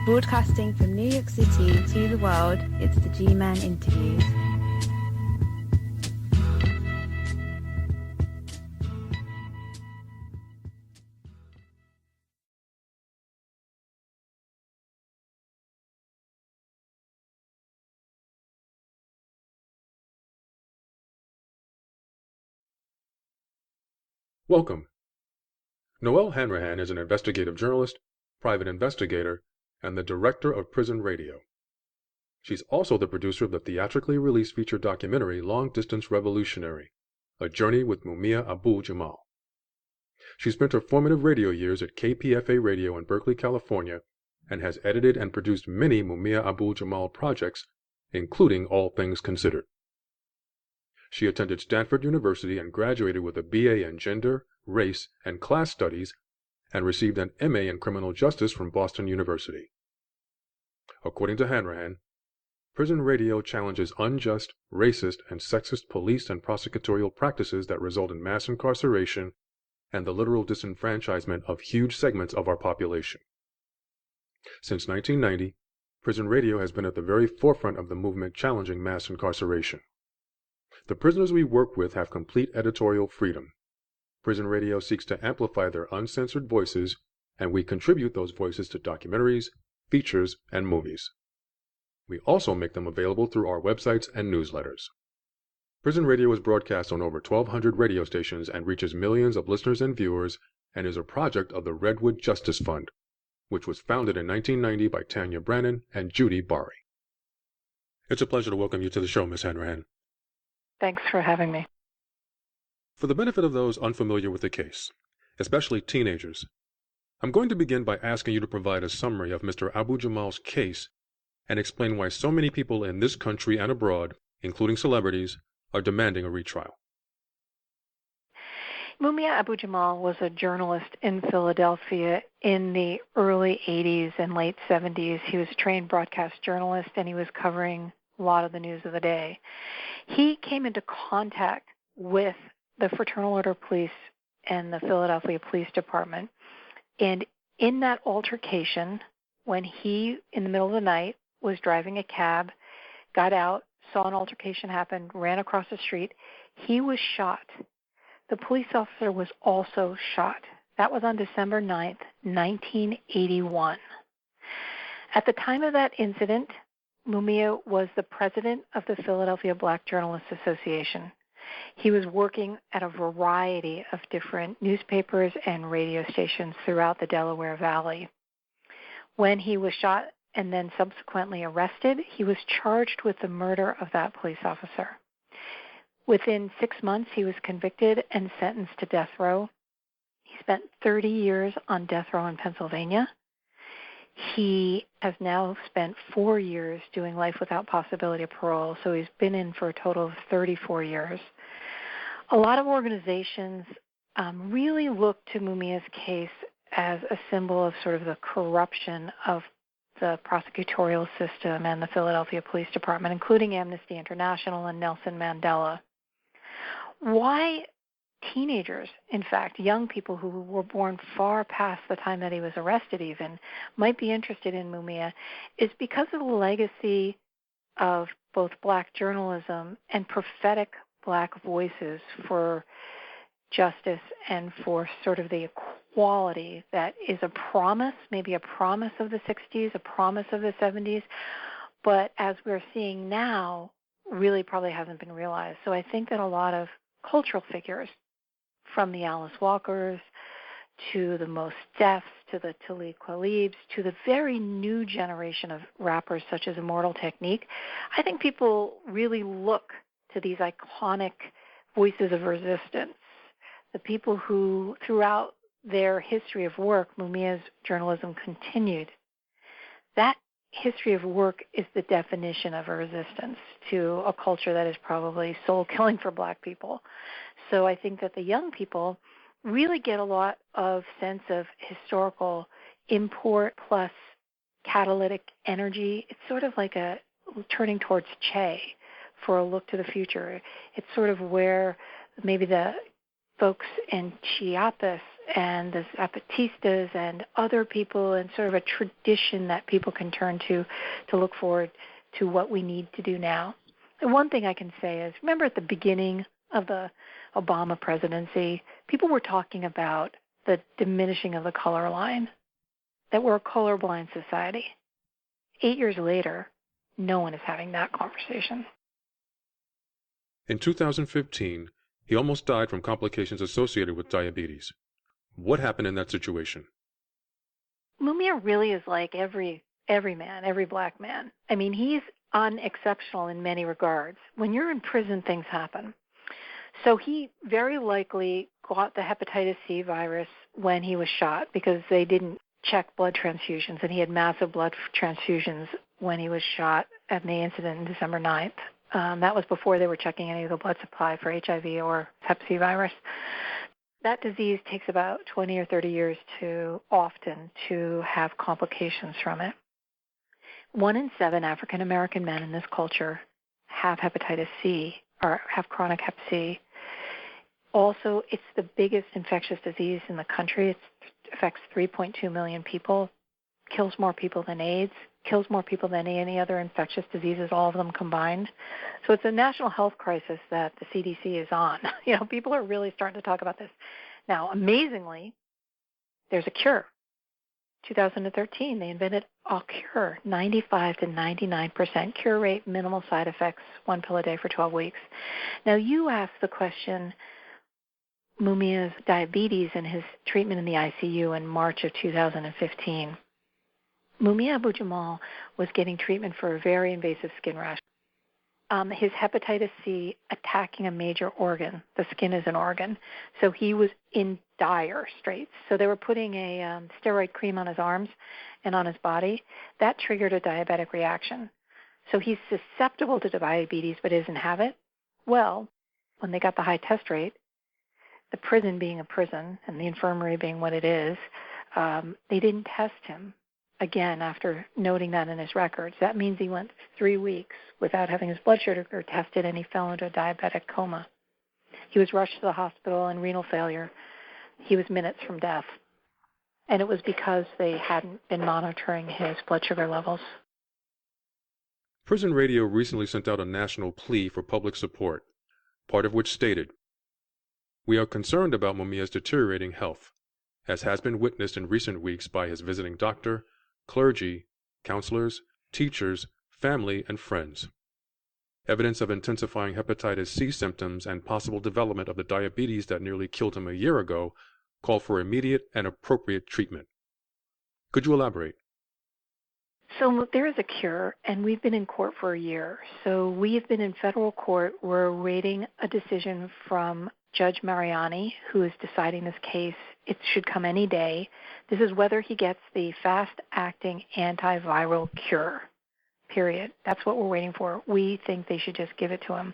Broadcasting from New York City to the world, it's the G-Man Interviews. Welcome. Noelle Hanrahan is an investigative journalist, private investigator, and the director of Prison Radio. She's also the producer of the theatrically released feature documentary Long Distance Revolutionary, A Journey with Mumia Abu Jamal. She spent her formative radio years at KPFA Radio in Berkeley, California, and has edited and produced many Mumia Abu Jamal projects, including All Things Considered. She attended Stanford University and graduated with a BA in Gender, Race, and Class Studies, and received an MA in Criminal Justice from Boston University. According to Hanrahan, Prison Radio challenges unjust, racist, and sexist police and prosecutorial practices that result in mass incarceration and the literal disenfranchisement of huge segments of our population. Since 1990, Prison Radio has been at the very forefront of the movement challenging mass incarceration. The prisoners we work with have complete editorial freedom. Prison Radio seeks to amplify their uncensored voices, and we contribute those voices to documentaries, features, and movies. We also make them available through our websites and newsletters. Prison Radio is broadcast on over 1,200 radio stations and reaches millions of listeners and viewers, and is a project of the Redwood Justice Fund, which was founded in 1990 by Tanya, Brannan, and Judi, Bari. It's a pleasure to welcome you to the show, Ms. Hanrahan. Thanks for having me. For the benefit of those unfamiliar with the case, especially teenagers, I'm going to begin by asking you to provide a summary of Mr. Abu Jamal's case and explain why so many people in this country and abroad, including celebrities, are demanding a retrial. Mumia Abu Jamal was a journalist in Philadelphia in the early 80s and late 70s. He was a trained broadcast journalist, and he was covering a lot of the news of the day. He came into contact with the Fraternal Order Police and the Philadelphia Police Department. And in that altercation, when he, in the middle of the night, was driving a cab, got out, saw an altercation happen, ran across the street, he was shot. The police officer was also shot. That was on December 9th, 1981. At the time of that incident, Mumia was the president of the Philadelphia Black Journalists Association. He was working at a variety of different newspapers and radio stations throughout the Delaware Valley. When he was shot and then subsequently arrested, he was charged with the murder of that police officer. Within 6 months, he was convicted and sentenced to death row. He spent 30 years on death row in Pennsylvania. He has now spent 4 years doing life without possibility of parole, so he's been in for a total of 34 years. A lot of organizations really look to Mumia's case as a symbol of sort of the corruption of the prosecutorial system and the Philadelphia Police Department, including Amnesty International and Nelson Mandela. Why teenagers, in fact, young people who were born far past the time that he was arrested even, might be interested in Mumia is because of the legacy of both black journalism and prophetic black voices for justice and for sort of the equality that is a promise, maybe a promise of the 60s, a promise of the 70s, but as we're seeing now, really probably hasn't been realized. So I think that a lot of cultural figures, from the Alice Walkers to the Mos Defs to the Talib Kwelibs to the very new generation of rappers such as Immortal Technique, I think people really look to these iconic voices of resistance, the people who, throughout their history of work, Mumia's journalism continued. That history of work is the definition of a resistance to a culture that is probably soul-killing for black people. So I think that the young people really get a lot of sense of historical import plus catalytic energy. It's sort of like a turning towards Che for a look to the future. It's sort of where maybe the folks in Chiapas and the Zapatistas and other people, and sort of a tradition that people can turn to look forward to what we need to do now. And one thing I can say is, remember at the beginning of the Obama presidency, people were talking about the diminishing of the color line, that we're a colorblind society. 8 years later, no one is having that conversation. In 2015, he almost died from complications associated with diabetes. What happened in that situation? Mumia really is like every man, every black man. I mean, he's unexceptional in many regards. When you're in prison, things happen. So he very likely got the hepatitis C virus when he was shot because they didn't check blood transfusions, and he had massive blood transfusions when he was shot at the incident on December 9th. That was before they were checking any of the blood supply for HIV or hep C virus. That disease takes about 20 or 30 years to have complications from it. 1 in 7 African American men in this culture have hepatitis C or have chronic hep C. Also, it's the biggest infectious disease in the country. It affects 3.2 million people, kills more people than AIDS, kills more people than any other infectious diseases, all of them combined. So it's a national health crisis that the CDC is on. People are really starting to talk about this. Now, amazingly, there's a cure. 2013, they invented a cure, 95 to 99% cure rate, minimal side effects, 1 pill a day for 12 weeks. Now, you asked the question, Mumia's diabetes and his treatment in the ICU in March of 2015. Mumia Abu Jamal was getting treatment for a very invasive skin rash. His hepatitis C attacking a major organ. The skin is an organ. So he was in dire straits. So they were putting a steroid cream on his arms and on his body. That triggered a diabetic reaction. So he's susceptible to diabetes but doesn't have it. Well, when they got the high test rate, the prison being a prison and the infirmary being what it is, they didn't test him. Again, after noting that in his records, that means he went 3 weeks without having his blood sugar tested, and he fell into a diabetic coma. He was rushed to the hospital in renal failure. He was minutes from death. And it was because they hadn't been monitoring his blood sugar levels. Prison Radio recently sent out a national plea for public support, part of which stated, "We are concerned about Mumia's deteriorating health, as has been witnessed in recent weeks by his visiting doctor, clergy, counselors, teachers, family, and friends. Evidence of intensifying hepatitis C symptoms and possible development of the diabetes that nearly killed him a year ago call for immediate and appropriate treatment." Could you elaborate? So there is a cure, and we've been in court for a year. So we've been in federal court. We're awaiting a decision from Judge Mariani, who is deciding this case. It should come any day. This is whether he gets the fast-acting antiviral cure, period. That's what we're waiting for. We think they should just give it to him.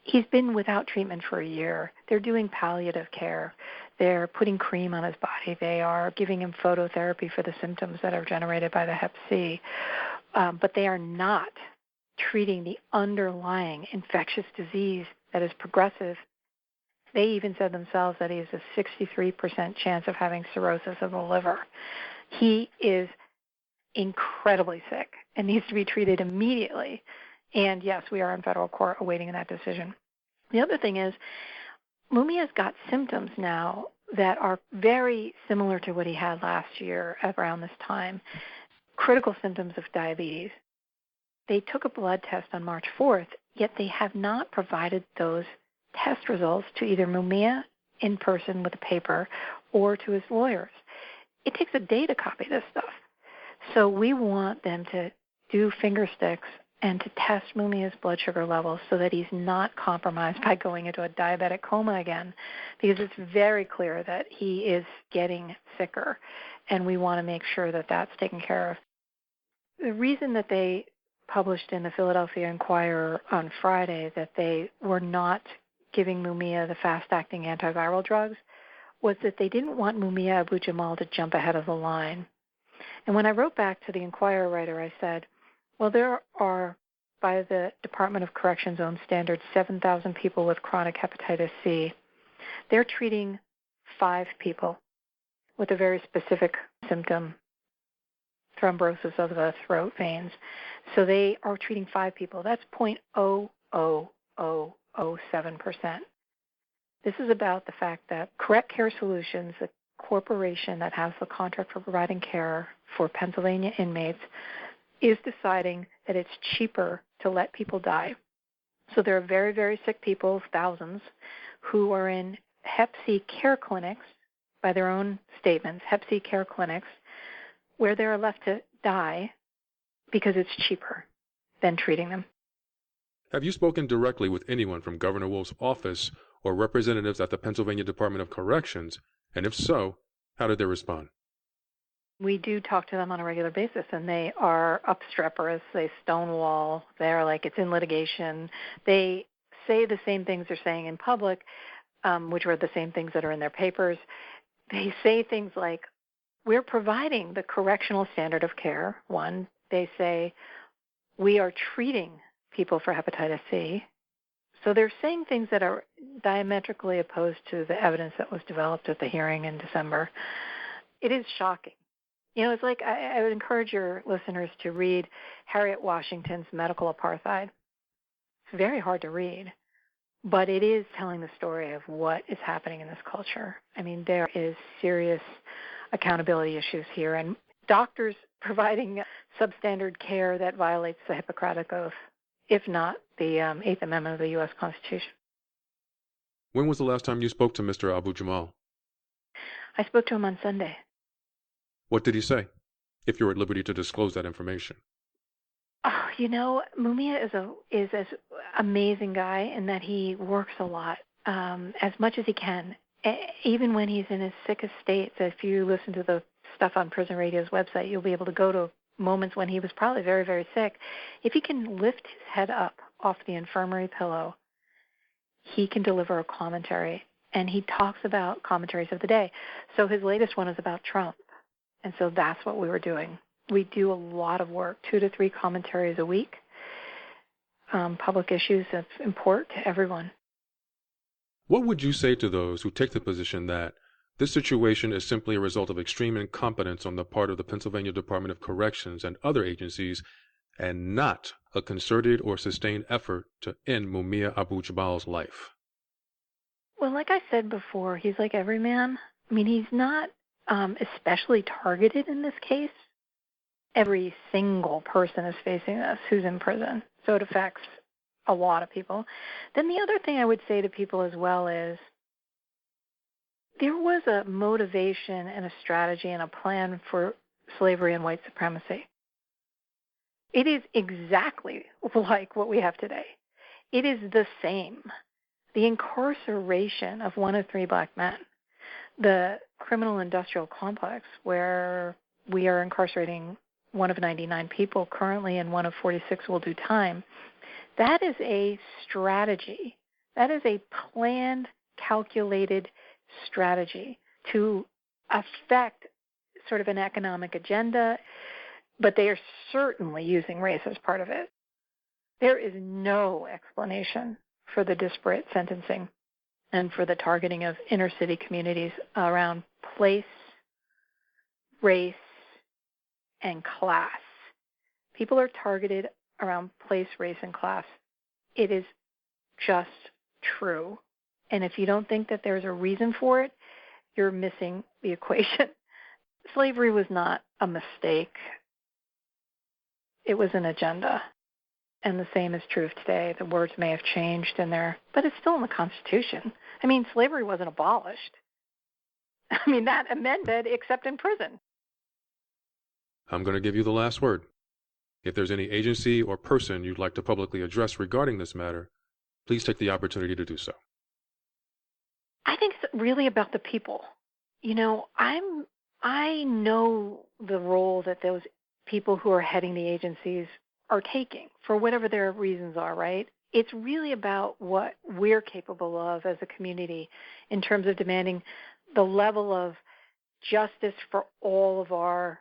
He's been without treatment for a year. They're doing palliative care. They're putting cream on his body. They are giving him phototherapy for the symptoms that are generated by the hep C. But they are not treating the underlying infectious disease that is progressive. They even said themselves that he has a 63% chance of having cirrhosis of the liver. He is incredibly sick and needs to be treated immediately. And yes, we are in federal court awaiting that decision. The other thing is, Mumia's got symptoms now that are very similar to what he had last year around this time, critical symptoms of diabetes. They took a blood test on March 4th, yet they have not provided those test results to either Mumia in person with a paper or to his lawyers. It takes a day to copy this stuff. So we want them to do finger sticks and to test Mumia's blood sugar levels so that he's not compromised by going into a diabetic coma again, because it's very clear that he is getting sicker, and we want to make sure that that's taken care of. The reason that they published in the Philadelphia Inquirer on Friday that they were not giving Mumia the fast-acting antiviral drugs was that they didn't want Mumia Abu Jamal to jump ahead of the line. And when I wrote back to the Inquirer writer, I said, well, there are, by the Department of Corrections' own standards, 7,000 people with chronic hepatitis C. They're treating 5 people with a very specific symptom, thrombosis of the throat veins. So they are treating 5 people. That's 0.00007%. This is about the fact that Correct Care Solutions, the corporation that has the contract for providing care for Pennsylvania inmates, is deciding that it's cheaper to let people die. So there are very, very sick people, thousands, who are in Hep C care clinics, by their own statements, Hep C care clinics, where they are left to die because it's cheaper than treating them. Have you spoken directly with anyone from Governor Wolf's office or representatives at the Pennsylvania Department of Corrections? And if so, how did they respond? We do talk to them on a regular basis, and they are obstreperous. They stonewall. They're like, it's in litigation. They say the same things they're saying in public, which are the same things that are in their papers. They say things like, we're providing the correctional standard of care, one. They say, we are treating people for hepatitis C. So they're saying things that are diametrically opposed to the evidence that was developed at the hearing in December. It is shocking. You know, it's like I would encourage your listeners to read Harriet Washington's Medical Apartheid. It's very hard to read, but it is telling the story of what is happening in this culture. I mean, there is serious accountability issues here, and doctors providing substandard care that violates the Hippocratic Oath, if not the Eighth Amendment of the U.S. Constitution. When was the last time you spoke to Mr. Abu Jamal? I spoke to him on Sunday. What did he say, if you're at liberty to disclose that information? Oh, you know, Mumia is an amazing guy in that he works a lot, as much as he can, even when he's in his sickest state. So if you listen to the stuff on Prison Radio's website, you'll be able to go to moments when he was probably very, very sick. If he can lift his head up off the infirmary pillow, he can deliver a commentary, and he talks about commentaries of the day. So his latest one is about Trump. And so that's what we were doing. We do a lot of work, 2 to 3 commentaries a week, public issues of import to everyone. What would you say to those who take the position that this situation is simply a result of extreme incompetence on the part of the Pennsylvania Department of Corrections and other agencies, and not a concerted or sustained effort to end Mumia Abu Jamal's life? Well, like I said before, he's like every man. I mean, he's not especially targeted in this case. Every single person is facing this who's in prison, so it affects a lot of people. Then the other thing I would say to people as well is there was a motivation and a strategy and a plan for slavery and white supremacy. It is exactly like what we have today. It is the same. The incarceration of 1 of 3 black men, the criminal industrial complex where we are incarcerating 1 of 99 people currently and 1 of 46 will do time, that is a strategy. That is a planned, calculated strategy to affect sort of an economic agenda, but they are certainly using race as part of it. There is no explanation for the disparate sentencing and for the targeting of inner city communities around place, race, and class. People are targeted around place, race, and class. It is just true. And if you don't think that there's a reason for it, you're missing the equation. Slavery was not a mistake. It was an agenda. And the same is true of today. The words may have changed but it's still in the Constitution. I mean, slavery wasn't abolished. I mean, that amended except in prison. I'm going to give you the last word. If there's any agency or person you'd like to publicly address regarding this matter, please take the opportunity to do so. I think it's really about the people. You know, I know the role that those people who are heading the agencies are taking for whatever their reasons are, right? It's really about what we're capable of as a community in terms of demanding the level of justice for all of our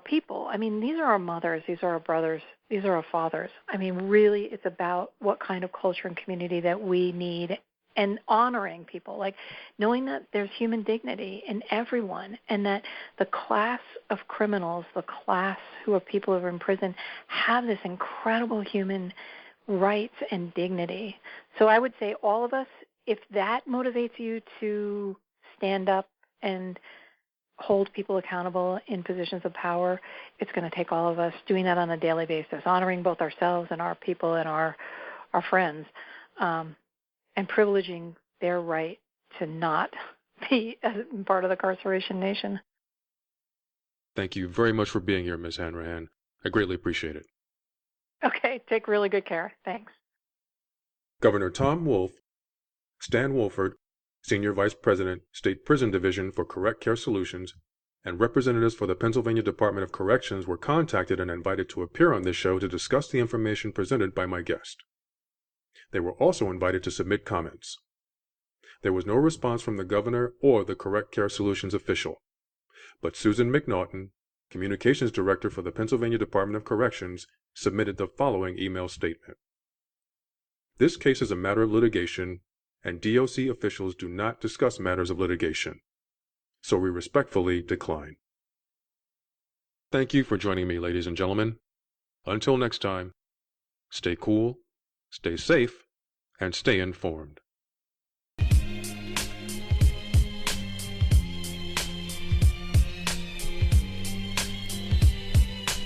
people. I mean, these are our mothers, these are our brothers, these are our fathers. I mean, really, it's about what kind of culture and community that we need and honoring people, like knowing that there's human dignity in everyone, and that the class of criminals, the class who are people who are in prison, have this incredible human rights and dignity. So I would say all of us, if that motivates you to stand up and hold people accountable in positions of power, it's going to take all of us doing that on a daily basis, honoring both ourselves and our people and our friends, and privileging their right to not be part of the carceration nation. Thank you very much for being here, Ms. Hanrahan. I greatly appreciate it. Okay, take really good care. Thanks. Governor Tom Wolf, Stan Wolford, Senior Vice President, State Prison Division for Correct Care Solutions, and representatives for the Pennsylvania Department of Corrections were contacted and invited to appear on this show to discuss the information presented by my guest. They were also invited to submit comments. There was no response from the governor or the Correct Care Solutions official, but Susan McNaughton, Communications Director for the Pennsylvania Department of Corrections, submitted the following email statement. This case is a matter of litigation, and DOC officials do not discuss matters of litigation, so we respectfully decline. Thank you for joining me, ladies and gentlemen. Until next time, stay cool, stay safe, and stay informed.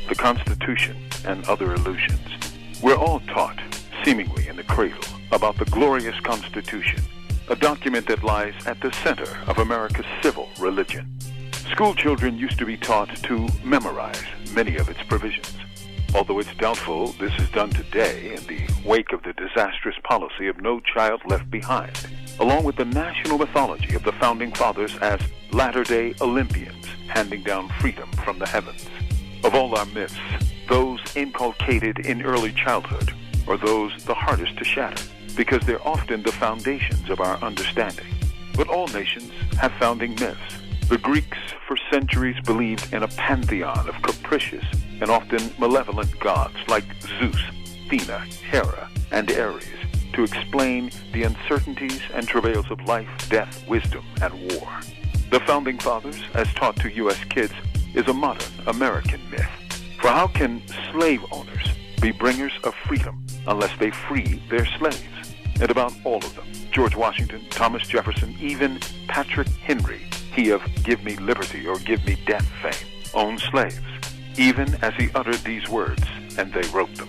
The Constitution and Other Illusions. We're all taught, seemingly in the cradle, about the glorious Constitution, a document that lies at the center of America's civil religion. School children used to be taught to memorize many of its provisions. Although it's doubtful this is done today in the wake of the disastrous policy of No Child Left Behind, along with the national mythology of the Founding Fathers as latter-day Olympians handing down freedom from the heavens. Of all our myths, those inculcated in early childhood are those the hardest to shatter, because they're often the foundations of our understanding. But all nations have founding myths. The Greeks for centuries believed in a pantheon of capricious and often malevolent gods like Zeus, Athena, Hera, and Ares to explain the uncertainties and travails of life, death, wisdom, and war. The Founding Fathers, as taught to U.S. kids, is a modern American myth. For how can slave owners be bringers of freedom unless they free their slaves? And about all of them, George Washington, Thomas Jefferson, even Patrick Henry, he of "Give me liberty or give me death" fame, owned slaves, even as he uttered these words, and they wrote them.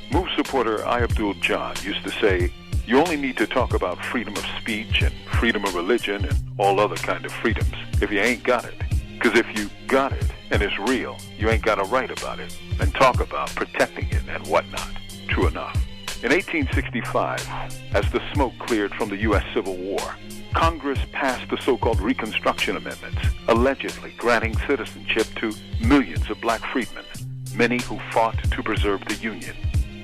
MOVE supporter I. Abdul John used to say, you only need to talk about freedom of speech and freedom of religion and all other kind of freedoms if you ain't got it. Because if you got it and it's real, you ain't got to write about it and talk about protecting it and whatnot. True enough. In 1865, as the smoke cleared from the U.S. Civil War, Congress passed the so-called Reconstruction Amendments, allegedly granting citizenship to millions of black freedmen, many who fought to preserve the Union.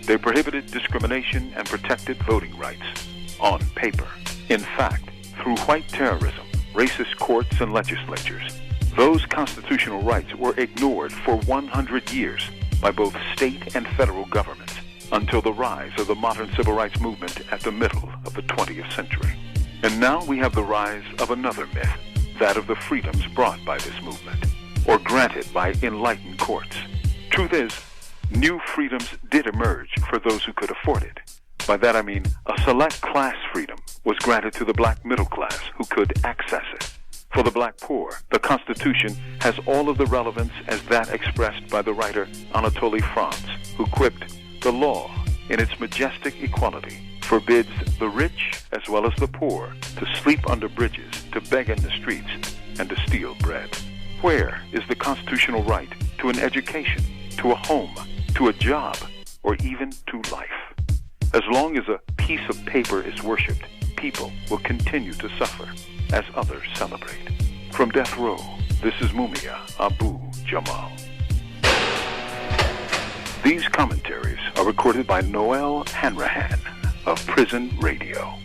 They prohibited discrimination and protected voting rights on paper. In fact, through white terrorism, racist courts and legislatures, those constitutional rights were ignored for 100 years by both state and federal governments until the rise of the modern civil rights movement at the middle of the 20th century. And now we have the rise of another myth, that of the freedoms brought by this movement, or granted by enlightened courts. Truth is, new freedoms did emerge for those who could afford it. By that I mean a select class freedom was granted to the black middle class who could access it. For the black poor, the Constitution has all of the relevance as that expressed by the writer Anatole France, who quipped, "The law, in its majestic equality, forbids the rich as well as the poor to sleep under bridges, to beg in the streets, and to steal bread." Where is the constitutional right to an education, to a home, to a job, or even to life? As long as a piece of paper is worshipped, people will continue to suffer as others celebrate. From death row, this is Mumia Abu Jamal. These commentaries are recorded by Noelle Hanrahan of Prison Radio.